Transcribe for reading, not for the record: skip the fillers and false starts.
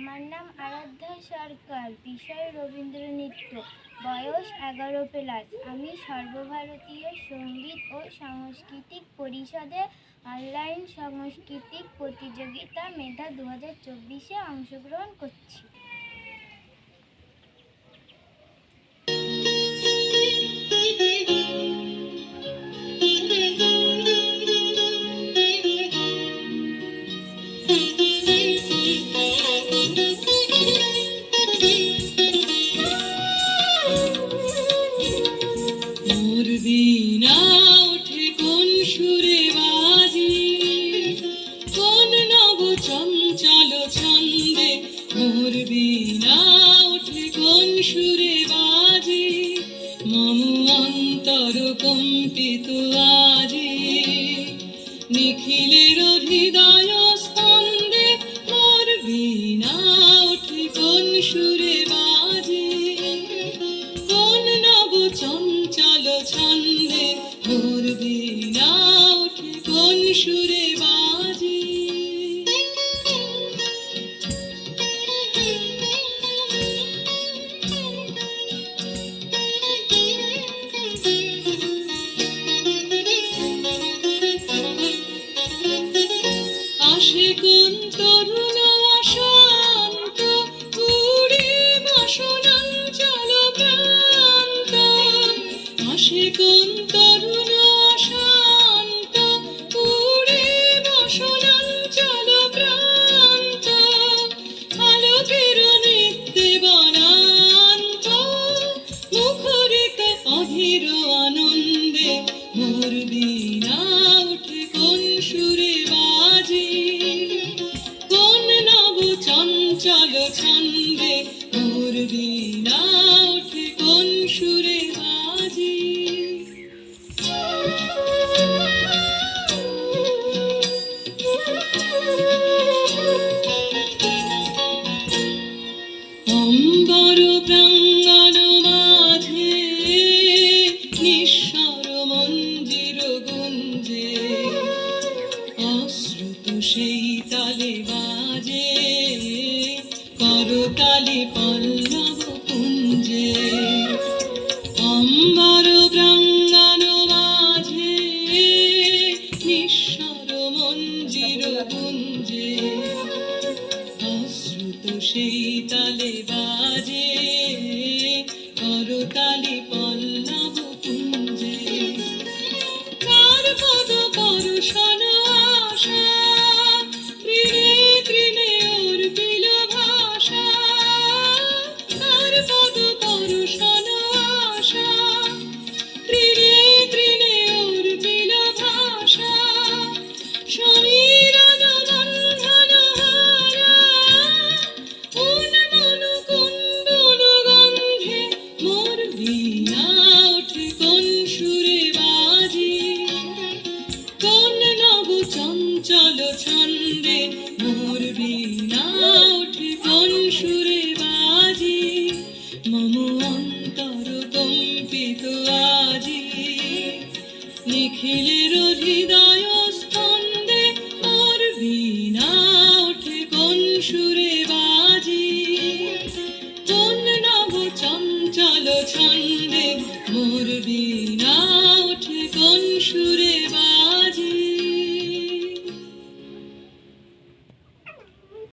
আমার নাম আরাধ্যা সরকার, বিষয় রবীন্দ্র নৃত্য, বয়স 11+। আমি সর্বভারতীয় সঙ্গীত ও সাংস্কৃতিক পরিষদে অনলাইন সাংস্কৃতিক প্রতিযোগিতা মেধা 2024-এ অংশগ্রহণ করছি। বীণা ওঠে কোন সুরে বাজি, কোন নব চঞ্চল ছন্দে। মোর বীণা ওঠে কোন সুরে বাজি, মম অন্তর কম্পিত আজি। নিখিলের হৃদয় স্পন্দে মোর বীণা ওঠে কোন সুরে বাজি, কোন নব চঞ্চল ছন্দে। মোর বীণা ওঠে কোন সুরে বাজি। আসে কোন তরুণ অশান্ত, উড়ে বাসনাঞ্চল প্রান্ত। আসে কোন তরুণ অশান্ত, উড়ে বাসনাঞ্চল প্রান্ত। আলোকের নৃত্যে বনান্ত, মুখরিত অধীর আনন্দে। মোর বীণা ওঠে কোন সুরে বাজি, কোন নব চঞ্চল ছন্দে। মোর বীণা ওঠে কোন সুরে বাজি। অম্বর প্রাঙ্গণ মাঝে নিঃস্বর মঞ্জির গুঞ্জে, অশ্রুত সেই তালে বাজে করতালি পল্লব কুঞ্জে। অম্বর প্রাঙ্গণ মাঝে নিঃস্বর মঞ্জির গুঞ্জে, অশ্রুত সেই তালে বাজে করতালি